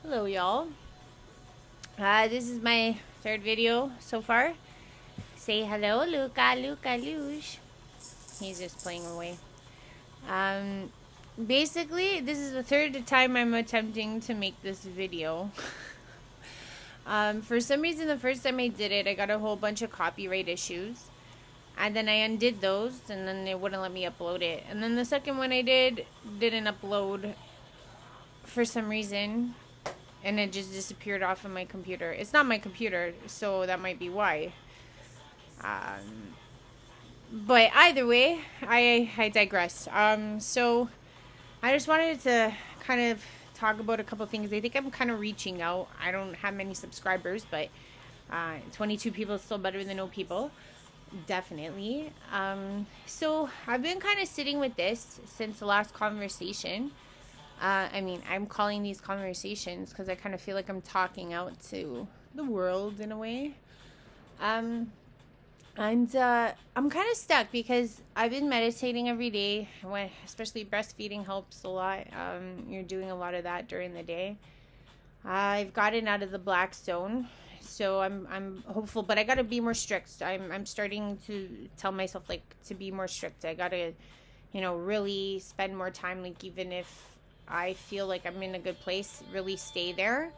Hello, y'all. This is my third video so far. Say hello, Luca, Luca, Luge. He's just playing away. Um, Basically, this is the third time I'm attempting to make this video. For some reason, the first time I did it, I got a whole bunch of copyright issues. And then I undid those, and then they wouldn't let me upload it. And then the second one I didn't upload for some reason. And it just disappeared off of my computer. It's not my computer, so that might be why. But either way, I digress. So I just wanted to kind of talk about a couple things. I think I'm kind of reaching out. I don't have many subscribers, but 22 people is still better than no people. Definitely. So I've been kind of sitting with this since the last conversation. I'm calling these conversations because I kind of feel like I'm talking out to the world in a way. And I'm kind of stuck because I've been meditating every day. Especially breastfeeding helps a lot. You're doing a lot of that during the day. I've gotten out of the black zone, so I'm hopeful, but I gotta be more strict. I'm starting to tell myself like to be more strict. I gotta, really spend more time. Like even if I feel like I'm in a good place, really stay there.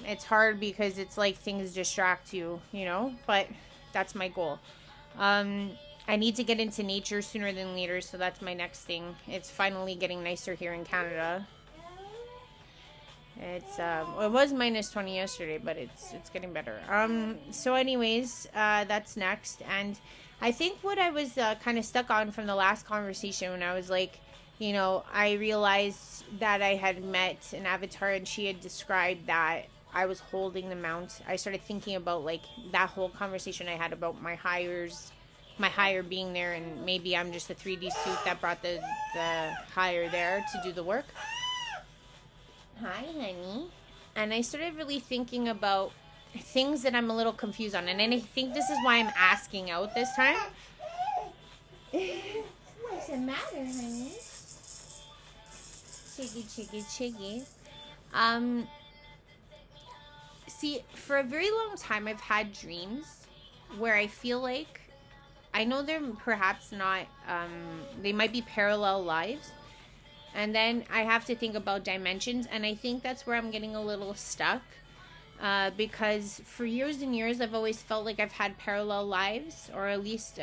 It's hard because it's like things distract you, but that's my goal. I need to get into nature sooner than later, so that's my next thing. It's finally getting nicer here in Canada. It was minus 20 yesterday, but it's getting better. So anyways, that's next. And I think what I was kind of stuck on from the last conversation when I was like, I realized that I had met an avatar and she had described that I was holding the mount. I started thinking about like that whole conversation I had about my higher being there, and maybe I'm just a 3D suit that brought the higher there to do the work. Hi, honey. And I started really thinking about things that I'm a little confused on. And I think this is why I'm asking out this time. What's the matter, honey? Chiggy, chiggy, chiggy. See, for a very long time, I've had dreams where I feel like, I know they're perhaps not, they might be parallel lives. And then I have to think about dimensions, and I think that's where I'm getting a little stuck. Because for years and years, I've always felt like I've had parallel lives, or at least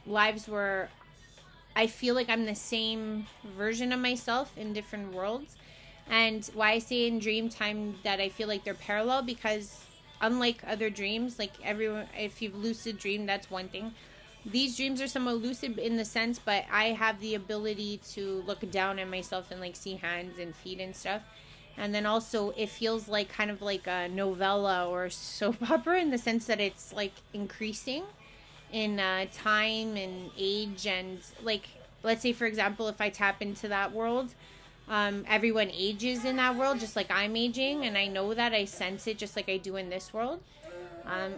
lives where I feel like I'm the same version of myself in different worlds. And why I say in dream time that I feel like they're parallel, because unlike other dreams, like everyone, if you've lucid dreamed, that's one thing. These dreams are somewhat lucid in the sense, but I have the ability to look down at myself and like see hands and feet and stuff. And then also it feels like kind of like a novella or soap opera in the sense that it's like increasing in time and age. And like, let's say for example, if I tap into that world, everyone ages in that world just like I'm aging, and I know that, I sense it just like I do in this world.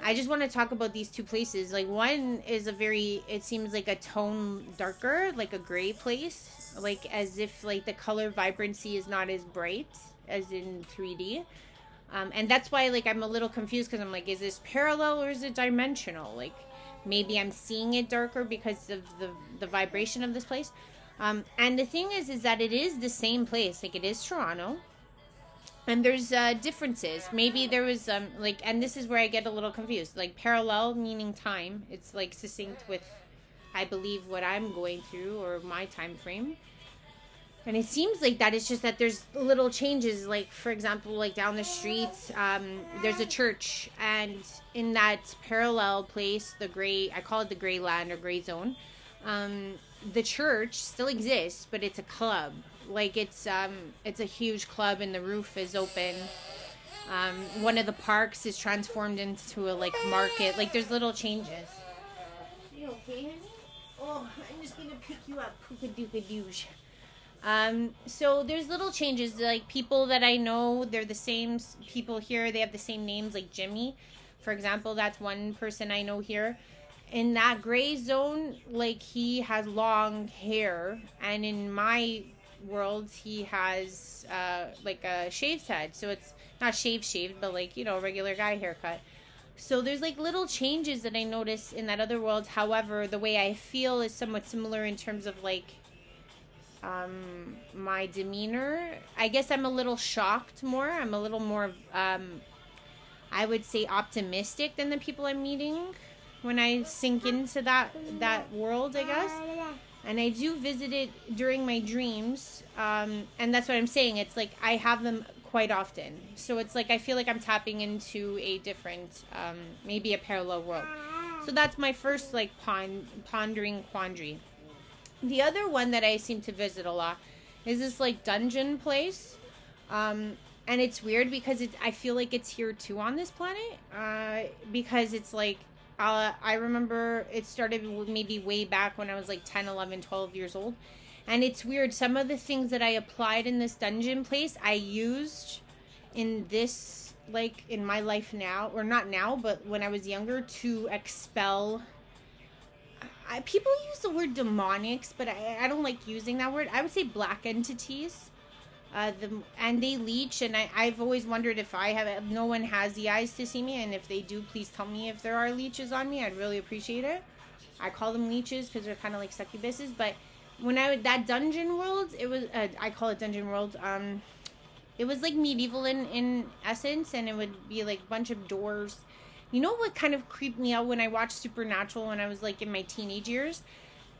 I just want to talk about these two places. Like one is it seems like a tone darker, like a gray place, like as if like the color vibrancy is not as bright as in 3D. And that's why like I'm a little confused, because I'm like, is this parallel or is it dimensional? Like maybe I'm seeing it darker because of the vibration of this place. And the thing is that it is the same place. Like it is Toronto. And there's differences. Maybe there was and this is where I get a little confused. Like parallel meaning time. It's like succinct with, I believe, what I'm going through or my time frame. And it seems like that. It's just that there's little changes. Like for example, like down the street, there's a church, and in that parallel place, I call it the gray land or gray zone. The church still exists, but it's a club. Like it's a huge club, and the roof is open. One of the parks is transformed into a like market. Like there's little changes. You okay, honey? Oh, I'm just gonna pick you up. Pooka-dooka-doosh. So there's little changes. Like people that I know, they're the same people here. They have the same names, like Jimmy, for example. That's one person I know here. In that gray zone, like he has long hair, and in my world, he has like a shaved head. So it's not shaved, but like, you know, a regular guy haircut. So there's like little changes that I notice in that other world. However, the way I feel is somewhat similar in terms of like my demeanor. I guess I'm a little shocked more. I'm a little more, I would say, optimistic than the people I'm meeting when I sink into that world, I guess. And I do visit it during my dreams. And that's what I'm saying. It's like I have them quite often. So it's like I feel like I'm tapping into a different, maybe a parallel world. So that's my first like pondering quandary. The other one that I seem to visit a lot is this like dungeon place. And it's weird because I feel like it's here too on this planet. Because it's like, I remember it started maybe way back when I was like 10, 11, 12 years old. And it's weird. Some of the things that I applied in this dungeon place, I used in this, like in my life now, or not now, but when I was younger, to expel. People use the word demonics, but I don't like using that word. I would say black entities. And they leech, and I've always wondered if no one has the eyes to see me, and if they do, please tell me if there are leeches on me. I'd really appreciate it. I call them leeches because they're kind of like succubuses, but when that dungeon world, it was, I call it dungeon world, it was like medieval in essence, and it would be like a bunch of doors. You know what kind of creeped me out when I watched Supernatural when I was like in my teenage years,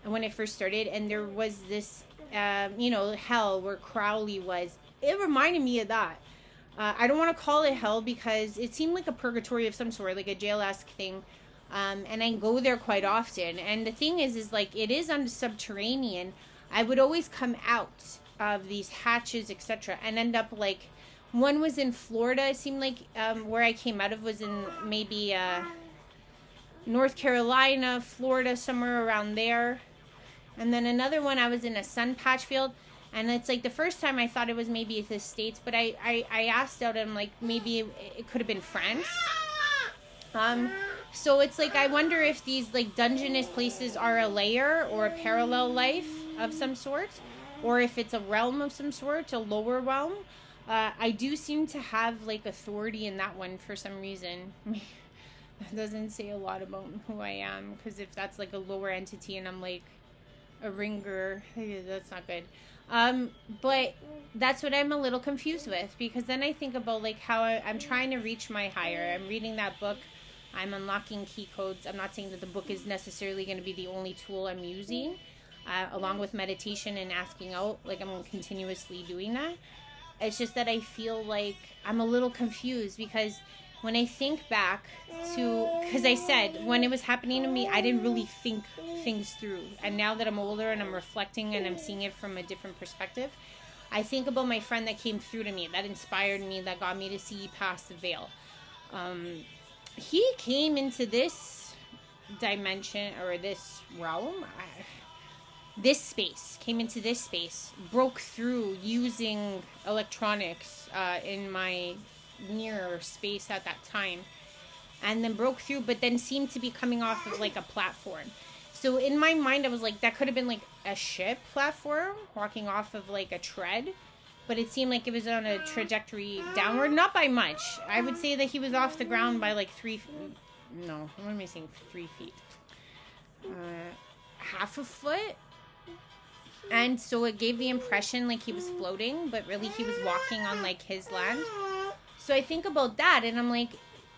and when it first started, and there was this, hell where Crowley was. It reminded me of that. I don't want to call it hell because it seemed like a purgatory of some sort, like a jail-esque thing. And I go there quite often. And the thing is like, it is subterranean. I would always come out of these hatches, etc., and end up like, one was in Florida. It seemed like where I came out of was in maybe North Carolina, Florida, somewhere around there. And then another one, I was in a sun patch field. And it's like the first time I thought it was maybe the States, but I asked out, and like maybe it could have been France. So it's like I wonder if these like dungeonous places are a layer or a parallel life of some sort, or if it's a realm of some sort, a lower realm. I do seem to have like authority in that one for some reason. That doesn't say a lot about who I am, because if that's like a lower entity and I'm like a ringer, that's not good. But that's what I'm a little confused with, because then I think about like how I'm trying to reach my higher. I'm reading that book. I'm unlocking key codes. I'm not saying that the book is necessarily going to be the only tool I'm using, along with meditation and asking out. Like I'm continuously doing that. It's just that I feel like I'm a little confused, because when I think back to, because I said when it was happening to me, I didn't really think things through. And now that I'm older and I'm reflecting and I'm seeing it from a different perspective, I think about my friend that came through to me, that inspired me, that got me to see past the veil. He came into this dimension, or this realm, came into this space, broke through using electronics in my near space at that time, and then broke through, but then seemed to be coming off of like a platform. So in my mind, I was like, that could have been like a ship platform walking off of like a tread, but it seemed like it was on a trajectory downward, not by much. I would say that he was off the ground by like 3 feet. No, what am I saying? 3 feet. Half a foot. And so it gave the impression like he was floating, but really he was walking on like his land. So I think about that, and I'm like,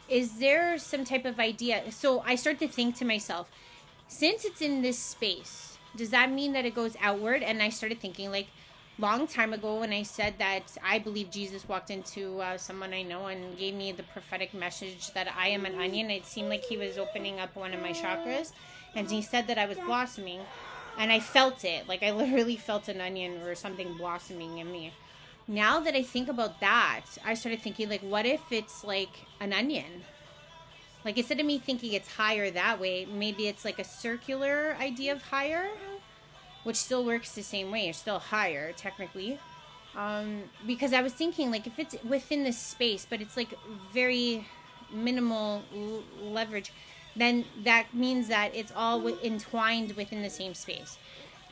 is there some type of idea? So I start to think to myself, since it's in this space, does that mean that it goes outward? And I started thinking, like, long time ago when I said that I believe Jesus walked into someone I know and gave me the prophetic message that I am an onion. It seemed like he was opening up one of my chakras, and he said that I was blossoming, and I felt it. Like, I literally felt an onion or something blossoming in me. Now that I think about that, I started thinking, like, what if it's like an onion? Like, instead of me thinking it's higher that way, maybe it's like a circular idea of higher, which still works the same way. It's still higher, technically. Because I was thinking, like, if it's within this space, but it's like very minimal leverage, then that means that it's all entwined within the same space.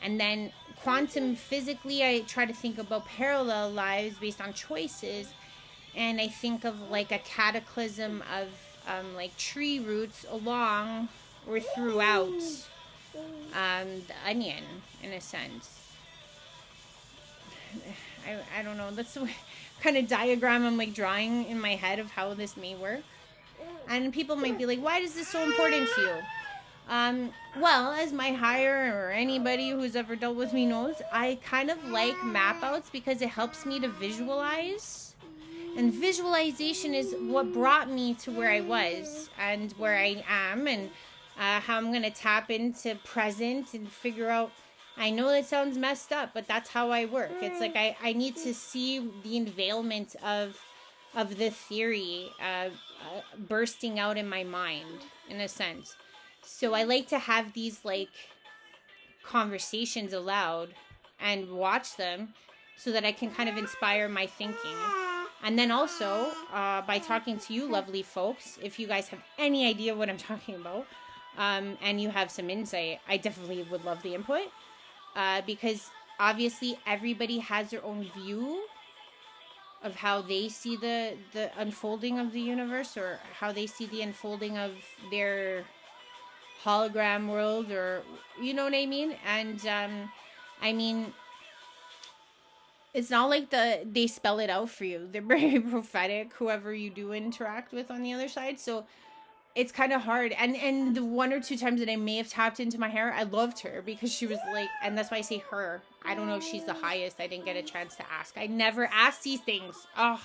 And then quantum physically, I try to think about parallel lives based on choices. And I think of like a cataclysm of like tree roots along or throughout the onion, in a sense. I don't know. That's the kind of diagram I'm like drawing in my head of how this may work. And people might be like, why is this so important to you? Well, as my higher or anybody who's ever dealt with me knows, I kind of like mapouts because it helps me to visualize. And visualization is what brought me to where I was and where I am, and how I'm going to tap into present and figure out. I know that sounds messed up, but that's how I work. It's like I need to see the unveilment of the theory bursting out in my mind, in a sense. So I like to have these like conversations aloud and watch them so that I can kind of inspire my thinking. And then also, by talking to you lovely folks, if you guys have any idea what I'm talking about, and you have some insight, I definitely would love the input. Because obviously everybody has their own view of how they see the unfolding of the universe, or how they see the unfolding of their hologram world, or you know what I mean. And I mean, it's not like they spell it out for you. They're very prophetic, whoever you do interact with on the other side. So it's kind of hard. And the one or two times that I may have tapped into my hair, I loved her because she was like, and that's why I say her. I don't know if she's the highest. I didn't get a chance to ask. I never asked these things. Oh,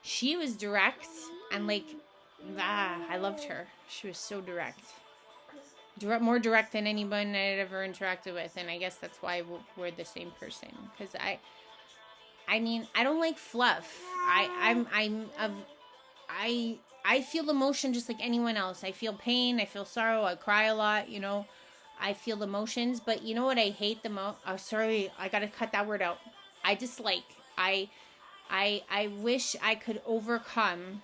she was direct and like, I loved her. She was so direct. More direct than anyone I'd ever interacted with. And I guess that's why we're the same person. Because I mean, I don't like fluff. I feel emotion just like anyone else. I feel pain. I feel sorrow. I cry a lot, you know. I feel emotions. But you know what I hate the most? Oh, sorry. I got to cut that word out. I dislike. I wish I could overcome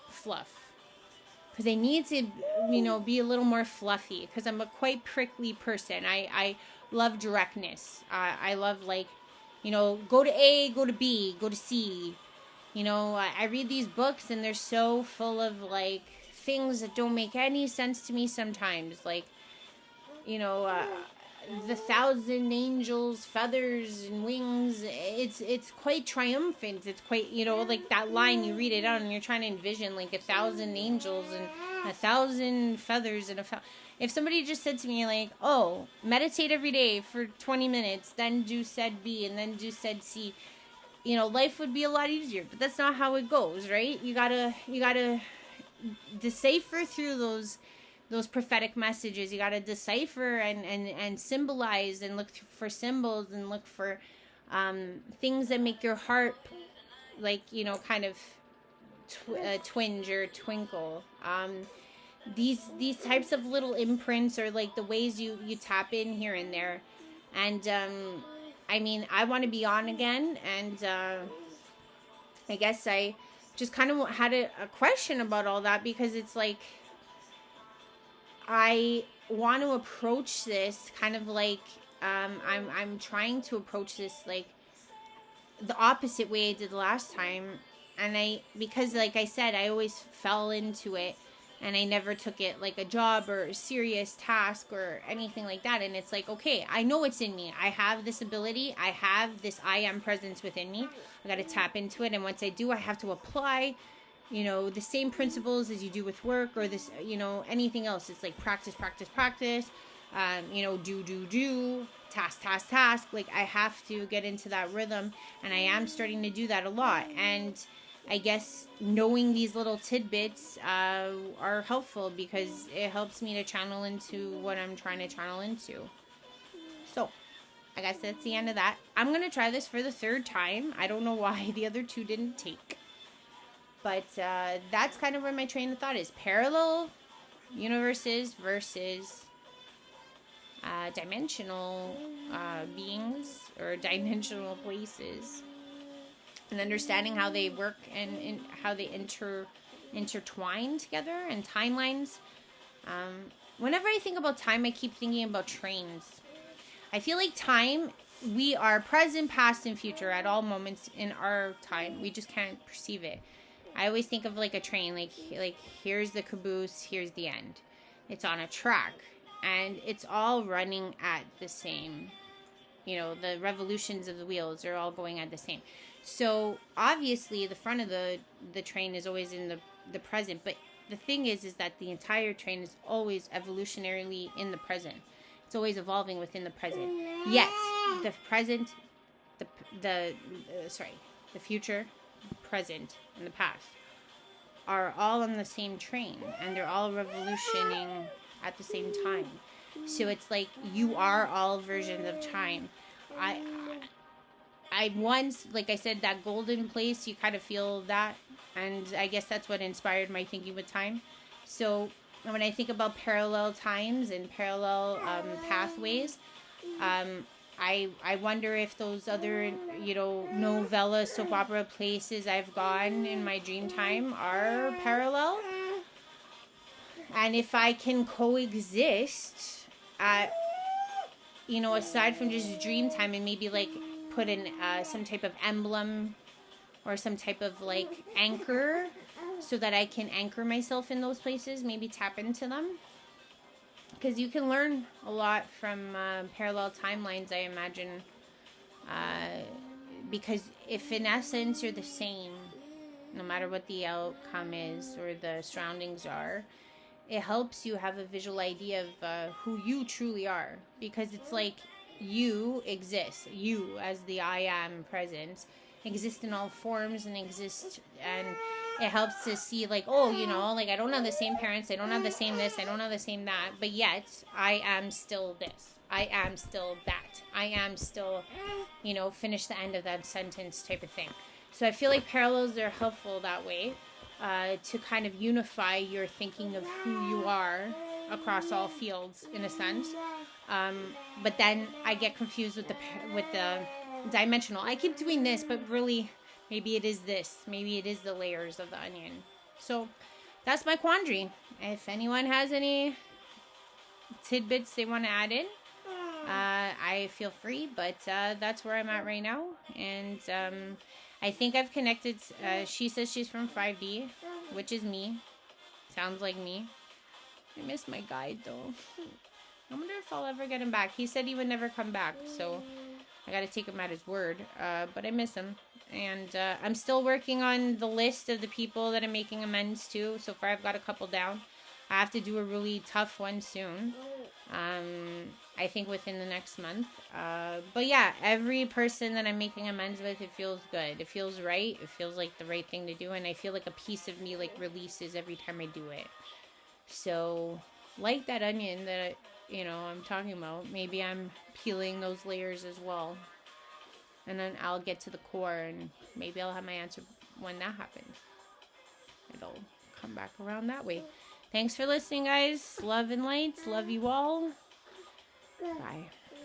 fluff. Because I need to, you know, be a little more fluffy. Because I'm a quite prickly person. I love directness. I love, like, you know, go to A, go to B, go to C. You know, I read these books and they're so full of, like, things that don't make any sense to me sometimes. Like, you know, the 1,000 angels, feathers and wings. It's quite triumphant. It's quite, you know, like that line, you read it out and you're trying to envision, like, 1,000 angels and 1,000 feathers and if somebody just said to me, like, oh, meditate every day for 20 minutes, then do said B and then do said C, you know, life would be a lot easier. But that's not how it goes, right? You gotta decipher through those prophetic messages. You gotta decipher and symbolize and look for symbols and look for things that make your heart, like, you know, kind of twinge or twinkle. These types of little imprints are like the ways you tap in here and there. And I mean, I want to be on again, and I guess I just kind of had a question about all that, because it's like I want to approach this kind of like I'm trying to approach this like the opposite way I did last time, and because like I said, I always fell into it. And I never took it like a job or a serious task or anything like that. And it's like, okay, I know it's in me. I have this ability. I have this I am presence within me. I got to tap into it. And once I do, I have to apply, you know, the same principles as you do with work or this, you know, anything else. It's like practice, you know, do, task. Like I have to get into that rhythm. And I am starting to do that a lot. And I guess knowing these little tidbits are helpful, because it helps me to channel into what I'm trying to channel into. So, I guess that's the end of that. I'm going to try this for the third time. I don't know why the other two didn't take. But that's kind of where my train of thought is. Parallel universes versus dimensional beings or dimensional places. And understanding how they work and how they intertwine together, and timelines. Whenever I think about time, I keep thinking about trains. I feel like time, we are present, past, and future at all moments in our time. We just can't perceive it. I always think of like a train, like here's the caboose, here's the end. It's on a track, and it's all running at the same, the revolutions of the wheels are all going at the same. So obviously the front of the train is always in the present, but the thing is that the entire train is always evolutionarily in the present. It's always evolving within the present. Yet the present, the future, present, and the past are all on the same train, and they're all revolutioning at the same time. So it's like you are all versions of time. I once, like I said, that golden place, you kind of feel that, and I guess that's what inspired my thinking with time. So when I think about parallel times and parallel pathways, I wonder if those other, novella, soap opera places I've gone in my dream time are parallel. And if I can coexist at, aside from just dream time, and maybe like put in some type of emblem or some type of like anchor so that I can anchor myself in those places, maybe tap into them. Because you can learn a lot from parallel timelines, I imagine. Because if in essence you're the same, no matter what the outcome is or the surroundings are, it helps you have a visual idea of who you truly are. Because it's like you exist. You, as the I am presence, exist in all forms and exist, and it helps to see like, oh, like I don't have the same parents, I don't have the same this, I don't have the same that, but yet I am still this, I am still that, I am still, finish the end of that sentence type of thing. So I feel like parallels are helpful that way, to kind of unify your thinking of who you are across all fields in a sense. But then I get confused with the dimensional. I keep doing this, but really maybe it is this. Maybe it is the layers of the onion. So that's my quandary. If anyone has any tidbits they want to add in, I feel free, but that's where I'm at right now. And I think I've connected. She says she's from 5D, which is me. Sounds like me. I miss my guide though. I wonder if I'll ever get him back. He said he would never come back, so I gotta take him at his word. But I miss him. And I'm still working on the list of the people that I'm making amends to. So far I've got a couple down. I have to do a really tough one soon. I think within the next month. But yeah, every person that I'm making amends with, it feels good. It feels right. It feels like the right thing to do. And I feel like a piece of me like releases every time I do it. So like that onion that, I'm talking about, maybe I'm peeling those layers as well. And then I'll get to the core, and maybe I'll have my answer when that happens. It'll come back around that way. Thanks for listening, guys. Love and lights. Love you all. Bye.